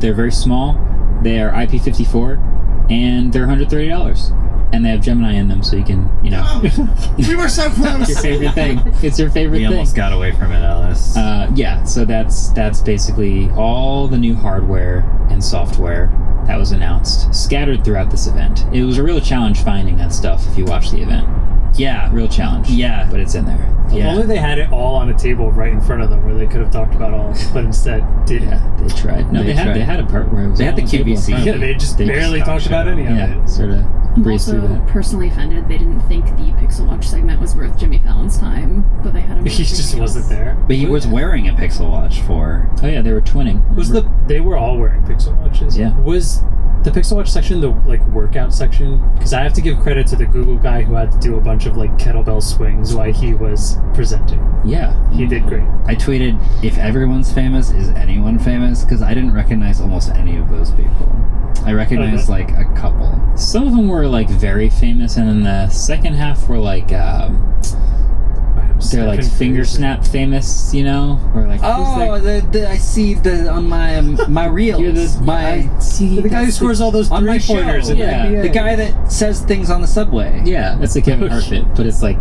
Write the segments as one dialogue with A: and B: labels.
A: They're very small. They are IP54, and they're $130. And they have Gemini in them, so you can, you know.
B: Oh, we were so close.
A: It's your favorite thing. It's your favorite thing.
C: We almost got away from it, Alice.
A: Yeah, so that's basically all the new hardware and software that was announced, scattered throughout this event. It was a real challenge finding that stuff if you watch the event.
C: Yeah.
A: Real challenge.
C: Yeah.
A: But it's in there.
D: If only they had it all on a table right in front of them where they could have talked about all of it, but instead didn't.
A: Yeah, they tried. No, they had a part where it was
C: they had the QVC.
D: Yeah, they just barely talked about any of it.
A: Yeah, sort of breezed through
E: I'm also
A: that.
E: personally offended they didn't think the Pixel Watch segment was worth Jimmy Fallon's time, but they had him.
D: He just wasn't there.
C: But he was wearing a Pixel Watch for...
A: Oh yeah, they were twinning.
D: They were all wearing Pixel Watches.
A: Yeah.
D: Was the Pixel Watch section the workout section? Because I have to give credit to the Google guy who had to do a bunch of kettlebell swings while he was presenting.
A: Yeah.
D: He did great.
C: I tweeted, if everyone's famous, is anyone famous? Because I didn't recognize almost any of those people. I recognized a couple.
A: Some of them were very famous, and then the second half were they're finger snap famous, you know? Or
C: I see the on my reels.
D: The guy who scores all those
C: on my
D: three-pointers in the NBA.
C: The guy that says things on the subway.
A: Yeah, that's the Kevin Hart bit, but it's the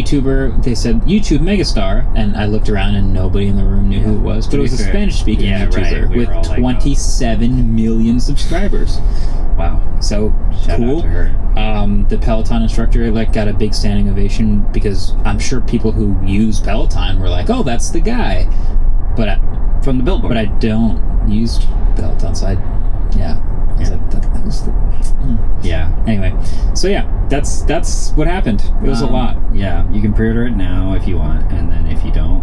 A: YouTuber, they said YouTube megastar, and I looked around and nobody in the room knew who it was, but it was a Spanish-speaking YouTuber with 27 million subscribers.
C: Wow.
A: So
C: Shout
A: cool.
C: out to her.
A: The Peloton instructor got a big standing ovation because I'm sure people who use Peloton were oh, that's the guy. But
C: from the billboard.
A: But I don't use Peloton, so I was that was the...
C: Yeah.
A: Anyway, so that's what happened. It was a lot.
C: Yeah, you can pre-order it now if you want, and then if you don't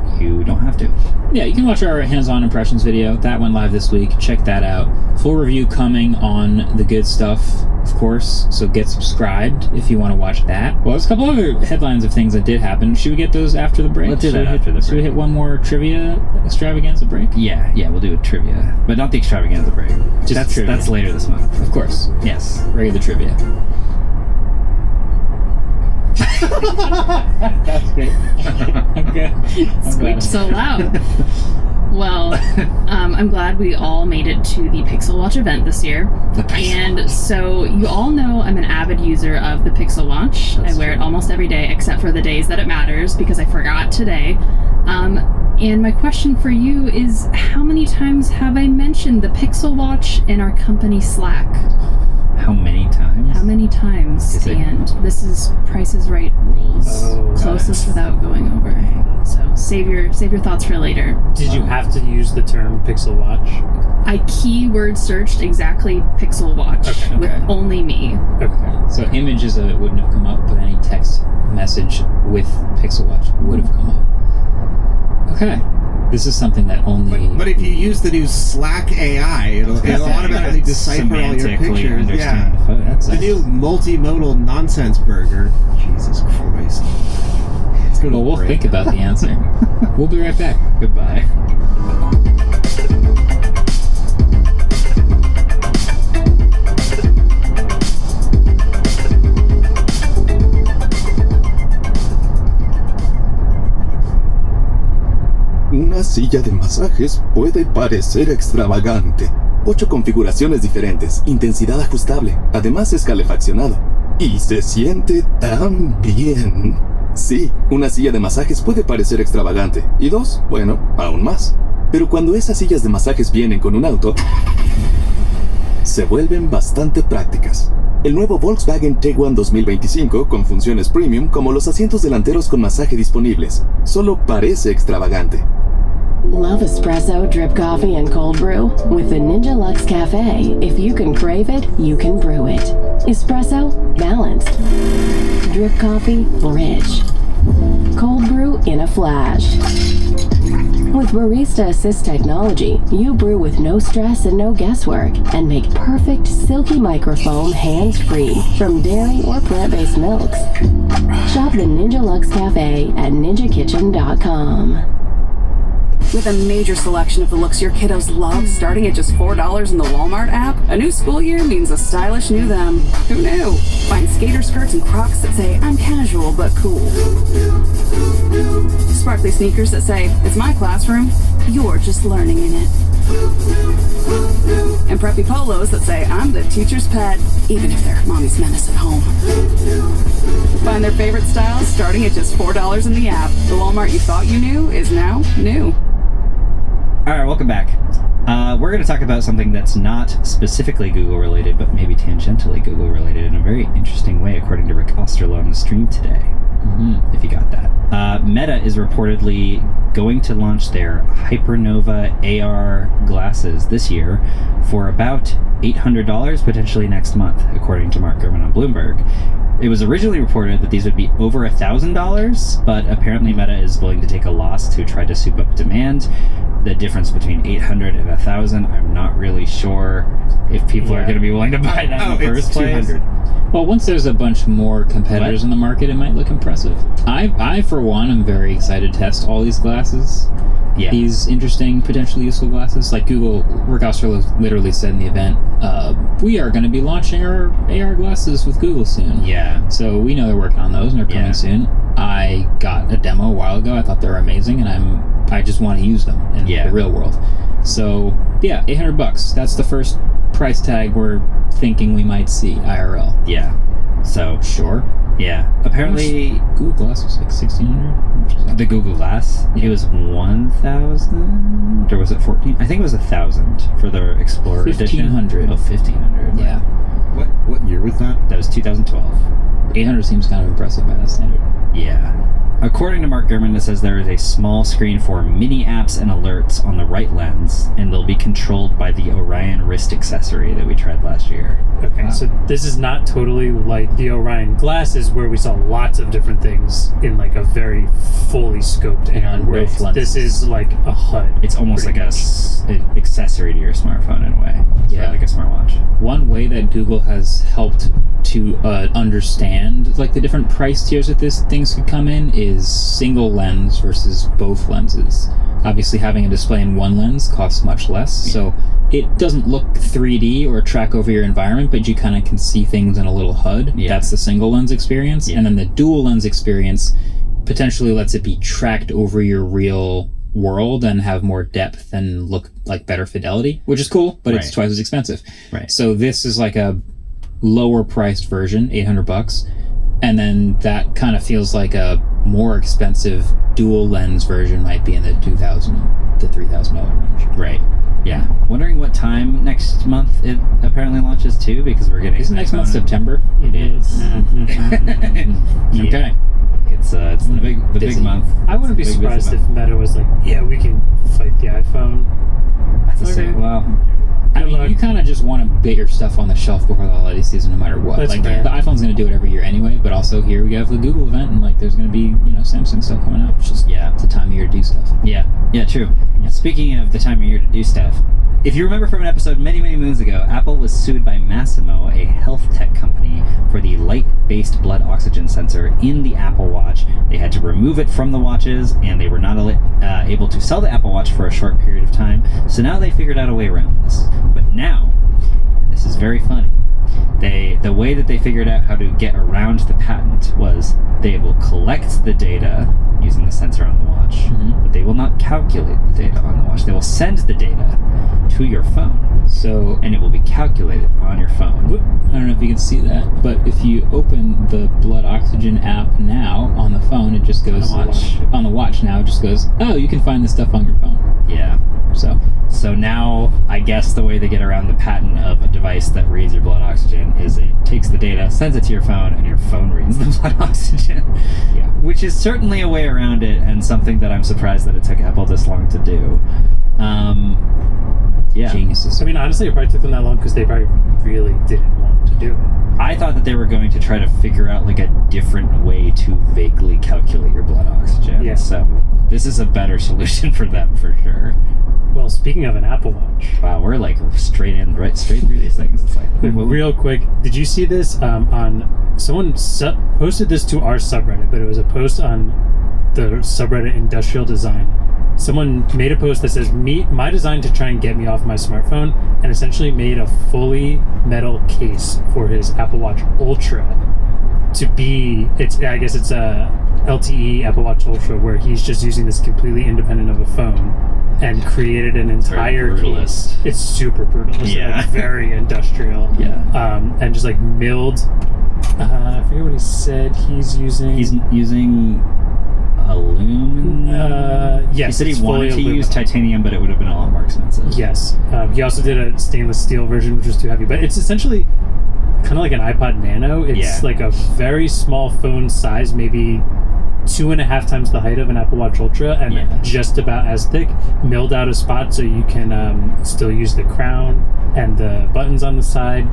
C: have to.
A: Yeah, you can watch our hands-on impressions video. That went live this week. Check that out. Full review coming on the good stuff, of course, so get subscribed if you want to watch that. Well, there's a couple other headlines of things that did happen. Should we get those after the break?
C: Let's do that after the break.
A: Should we hit one more trivia extravaganza break?
C: Yeah, we'll do a trivia. But not the extravaganza break.
A: Just trivia.
C: That's later this month.
A: Of course.
C: Yes.
A: Regular trivia. That's great. Okay.
E: Squeaked so loud. Well, I'm glad we all made it to the Pixel Watch event this year. And so you all know I'm an avid user of the Pixel Watch. I wear it almost every day except for the days that it matters because I forgot today. And my question for you is, how many times have I mentioned the Pixel Watch in our company Slack?
C: How many times?
E: How many times? And this is Price is Right rules. Closest without going over. So save your thoughts for later.
D: Did you have to use the term Pixel Watch?
E: I keyword searched exactly Pixel Watch with only me.
D: Okay.
A: So images of it wouldn't have come up, but any text message with Pixel Watch would have come up. Okay. This is something that only...
B: But if you use the new Slack AI, it'll automatically decipher all your pictures. Yeah.
A: That's
B: the new multimodal nonsense burger. Jesus Christ.
A: Well, we'll think about the answer. We'll be right back.
C: Goodbye.
F: Una silla de masajes puede parecer extravagante. 8 configuraciones diferentes, intensidad ajustable, además es calefaccionado. Y se siente tan bien. Sí, una silla de masajes puede parecer extravagante. Y 2, bueno, aún más. Pero cuando esas sillas de masajes vienen con un auto, se vuelven bastante prácticas. El nuevo Volkswagen Tiguan 2025 con funciones premium como los asientos delanteros con masaje disponibles. Solo parece extravagante.
G: Love espresso, drip coffee, and cold brew? With the Ninja Luxe Cafe, if you can crave it, you can brew it. Espresso, balanced. Drip coffee, rich. Cold brew in a flash. With Barista Assist technology, you brew with no stress and no guesswork, and make perfect silky microfoam hands-free from dairy or plant-based milks. Shop the Ninja Luxe Cafe at ninjakitchen.com.
H: With a major selection of the looks your kiddos love, starting at just $4 in the Walmart app, a new school year means a stylish new them. Who knew? Find skater skirts and Crocs that say, I'm casual but cool. Sparkly sneakers that say, it's my classroom, you're just learning in it. and preppy polos that say, I'm the teacher's pet, even if they're mommy's menace at home. Find their favorite styles starting at just $4 in the app. The Walmart you thought you knew is now new.
C: All right, welcome back. We're going to talk about something that's not specifically Google related, but maybe tangentially Google related in a very interesting way, according to Rick Osterloh on the stream today. If you got that. Meta is reportedly going to launch their Hypernova AR glasses this year for about $800, potentially next month, according to Mark Gurman on Bloomberg. It was originally reported that these would be over $1,000, but apparently Meta is willing to take a loss to try to soup up demand. The difference between 800 and 1,000, I'm not really sure if people are going to be willing to buy that in the first place.
B: 200.
A: Well, once there's a bunch more competitors in the market, it might look impressive. I for one, am very excited to test all these glasses.
C: Yeah.
A: These interesting, potentially useful glasses. Like Google, Rick Osterloh literally said in the event, we are going to be launching our AR glasses with Google soon.
C: Yeah.
A: So we know they're working on those and they're coming soon. I got a demo a while ago. I thought they were amazing, and I just want to use them in the real world. So yeah, $800. That's the first price tag we're thinking we might see IRL.
C: Yeah. So
A: sure.
C: Yeah. Apparently,
A: Google Glass was like $1,600.
C: The Google Glass, it was 1,000, or was it 14? I think it was 1,000 for the Explorer
A: 1,500.
C: edition. Oh, 1,500.
A: Yeah.
B: What year was that?
C: That was 2012.
A: 800 seems kind of impressive by that standard.
C: Yeah. According to Mark Gurman, it says there is a small screen for mini apps and alerts on the right lens, and they'll be controlled by the Orion wrist accessory that we tried last year.
D: Okay, so this is not totally like the Orion glasses where we saw lots of different things in like a very fully scoped and way. This is like a HUD.
C: It's almost like an accessory to your smartphone in a way.
A: Yeah,
C: like a smartwatch.
A: One way that Google has helped to understand like the different price tiers that things could come in is single lens versus both lenses. Obviously, having a display in one lens costs much less, so it doesn't look 3D or track over your environment, but you kind of can see things in a little HUD. Yeah. That's the single lens experience. Yeah. And then the dual lens experience potentially lets it be tracked over your real world and have more depth and look like better fidelity, which is cool, but it's twice as expensive.
C: Right.
A: So this is like a lower priced version, $800, and then that kind of feels like a more expensive dual lens version might be in the $2,000 to $3,000 range.
C: Right. Yeah. Wondering what time next month it apparently launches too, because we're getting.
A: Isn't next month September?
C: It is.
A: Okay.
C: It's the big month.
D: I wouldn't be surprised if Meta was like, yeah, we can fight the iPhone.
C: Well,
A: I mean, you kind of just want to get your stuff on the shelf before the holiday season, no matter what.
D: That's
A: like
D: fair.
A: the iPhone's going to do it every year anyway, but also here we have the Google event, and like there's going to be Samsung stuff coming out. It's just it's the time of year to do stuff.
C: Yeah, true. Yeah. Speaking of the time of year to do stuff, if you remember from an episode many moons ago, Apple was sued by Masimo, a health tech company, for the light-based blood oxygen sensor in the Apple Watch. They had to remove it from the watches, and they were not able to sell the Apple Watch for a short period of time. So now they figured out a way around this. But now, and this is very funny, the way that they figured out how to get around the patent was they will collect the data using the sensor on the watch, but they will not calculate the data on the watch. They will send the data to your phone, and it will be calculated on your phone.
A: I don't know if you can see that, but if you open the blood oxygen app now on the phone, it just goes on the watch now. It just goes, oh, you can find this stuff on your phone.
C: Yeah. So now, I guess the way they get around the patent of a device that reads your blood oxygen is it takes the data, sends it to your phone, and your phone reads the blood oxygen.
A: Yeah.
C: Which is certainly a way around it, and something that I'm surprised that it took Apple this long to do. Yeah.
A: Geniuses.
D: I mean, honestly, it probably took them that long because they probably really didn't want to do it.
C: I thought that they were going to try to figure out like a different way to vaguely calculate your blood oxygen.
D: Yeah.
C: So this is a better solution for them for sure.
D: Well, speaking of an Apple Watch.
C: Wow, we're like straight through these things. It's like
D: real quick, did you see this on someone posted this to our subreddit, but it was a post on the subreddit Industrial Design. Someone made a post that says, my design to try and get me off my smartphone, and essentially made a fully metal case for his Apple Watch Ultra to be, I guess it's a LTE Apple Watch Ultra where he's just using this completely independent of a phone. and created an entire
C: brutalist.
D: It's super brutalist.
C: Yeah.
D: Like very industrial.
C: Yeah.
D: And just like milled. I forget what he said. He's using.
C: He's using aluminum.
D: Yes.
C: He said he
D: it's
C: wanted to
D: fully
C: use
D: aluminum.
C: titanium, but it would have been a lot more expensive.
D: Yes. He also did a stainless steel version, which was too heavy. But it's essentially kind of like an iPod Nano. It's like a very small phone size, maybe 2.5 times the height of an Apple Watch Ultra, and just about as thick, milled out a spot so you can still use the crown and the buttons on the side.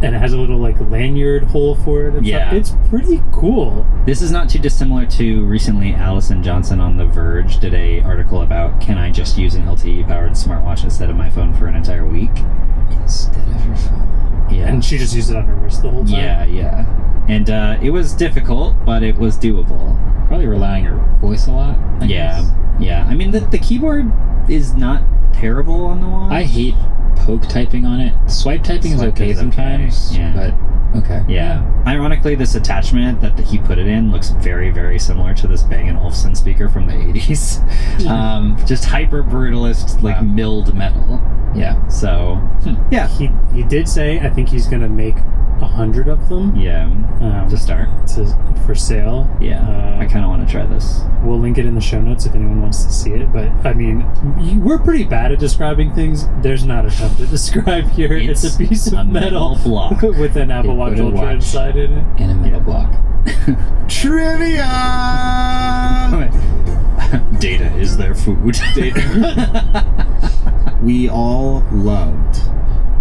D: And it has a little like lanyard hole for it. And stuff. It's pretty cool.
C: This is not too dissimilar to recently Allison Johnson on The Verge did a article about, can I just use an LTE powered smartwatch instead of my phone for an entire week?
A: Instead of your phone.
C: Yeah.
D: And she just used it on her wrist the whole time.
C: Yeah. And it was difficult, but it was doable.
A: Probably relying on your voice a lot. I guess.
C: Yeah. I mean, the keyboard is not terrible on the watch.
A: I hate poke typing on it. Swipe typing is okay sometimes, but okay.
C: Yeah. Ironically, this attachment that he put it in looks very, very similar to this Bang & Olufsen speaker from the 80s. Just hyper brutalist, like milled metal.
A: Yeah.
C: So, yeah.
D: He did say, I think he's going to make 100 of them.
C: Yeah. To start.
D: For sale.
C: Yeah. I kind of want to try this.
D: We'll link it in the show notes if anyone wants to see it. But, I mean, we're pretty bad at describing things. There's not a ton to describe here. It's a piece of metal
C: block
D: with an Apple Watch Ultra inside in it.
A: And a metal block.
B: Trivia!
C: Data is their food.
B: We all loved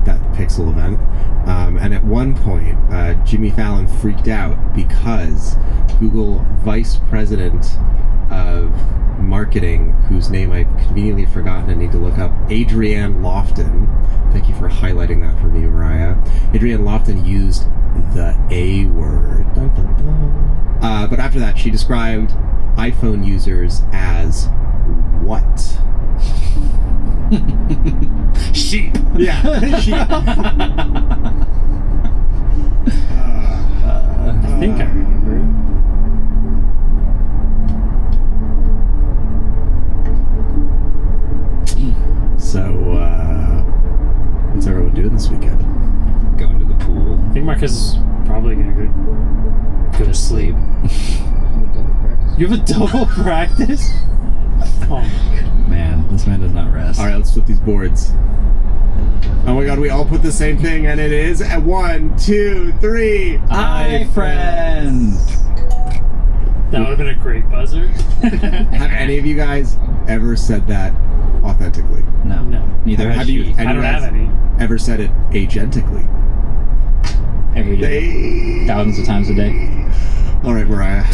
B: that Pixel event. And at one point, Jimmy Fallon freaked out because Google Vice President of Marketing, whose name I've conveniently forgotten and need to look up, Adrienne Lofton. Thank you for highlighting that for me, Mariah. Adrienne Lofton used the A word. Dun, dun, dun. But after that, she described iPhone users as what?
C: Sheep.
B: Yeah, sheep.
D: I think I remember.
B: So, what's everyone doing this weekend?
C: Going to the pool.
D: I think Marcus is probably going to go to sleep. You have a double practice? Oh my god.
C: Man, this man does not rest.
B: Alright, let's flip these boards. Oh my god, we all put the same thing, and it is at 1, 2, 3.
C: iFriends!
D: That would have been a great buzzer.
B: Have any of you guys ever said that authentically?
C: No. Neither has she.
D: I don't have any.
B: Ever said it agentically?
A: Every day. Thousands of times a day.
B: Alright, Mariah.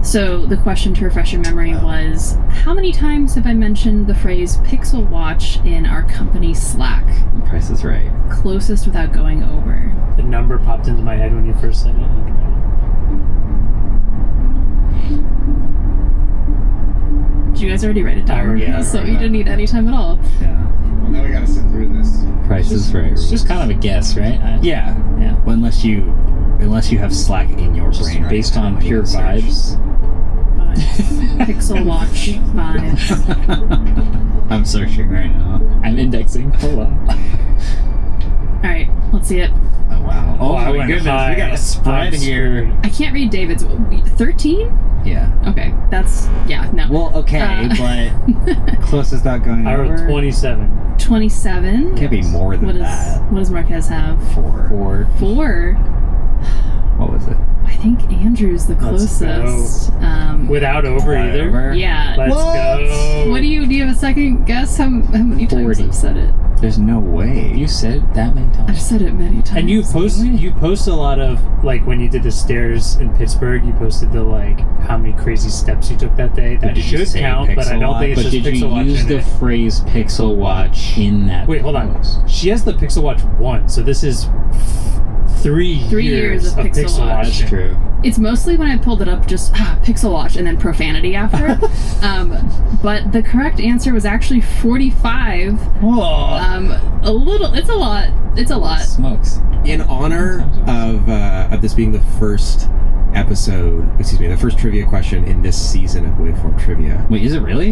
E: So the question to refresh your memory was, how many times have I mentioned the phrase Pixel Watch in our company Slack?
C: The Price is Right.
E: Closest without going over.
D: The number popped into my head when you first said it.
E: Did you guys already write it down?
C: Yeah,
E: so you didn't need any time at all.
C: Yeah.
B: Well, now we gotta sit through this.
C: Price is Right.
A: It's just kind of a guess, right?
C: Yeah. Well, unless you have Slack in your brain, right?
A: Based on pure vibes.
E: Pixel Watch vibes.
C: I'm searching right now.
A: I'm indexing. Hold on.
E: Alright, let's see it.
C: Oh wow. Oh
D: I
C: my
D: went
C: goodness,
D: high.
C: we got a spread
D: I'm
C: here.
E: I can't read David's. 13?
C: Yeah.
E: Okay, that's, no.
C: Well, okay, but closest without going
D: I wrote
C: over.
D: 27.
E: 27?
C: Can't be more than that.
E: What does Marquez have?
C: 4.
E: 4?
C: What was it?
E: I think Andrew's the
D: Let's
E: closest.
D: Without over
C: Without
D: either?
C: over?
E: Yeah.
D: Let's go.
E: Do you have a second guess? How many times
A: 40.
E: I've said it?
C: There's no way.
A: You said it that many times.
E: I've said it many times.
D: And you post a lot of, like, when you did the stairs in Pittsburgh, you posted the, like, how many crazy steps you took that day. That
C: did you
D: should
C: say
D: count, but I
C: Pixel
D: don't think it's
A: But
D: just
A: did you
D: Pixel Watch
A: use
D: in
A: the
D: it.
A: phrase Pixel Watch in that?
D: Wait, hold on.
A: post?
D: She has the Pixel Watch 1, so this is 3
E: years of Pixel Watch.
A: That's true.
E: It's mostly when I pulled it up, just Pixel Watch and then profanity after. But the correct answer was actually 45.
C: Whoa.
E: It's a lot. It's a lot.
A: Smokes.
B: In honor of this being the first the first trivia question in this season of Waveform Trivia.
C: Wait, is it really?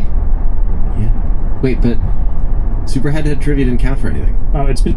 B: Yeah.
C: Wait, but
B: Superhead Trivia didn't count for anything.
D: Oh, it's been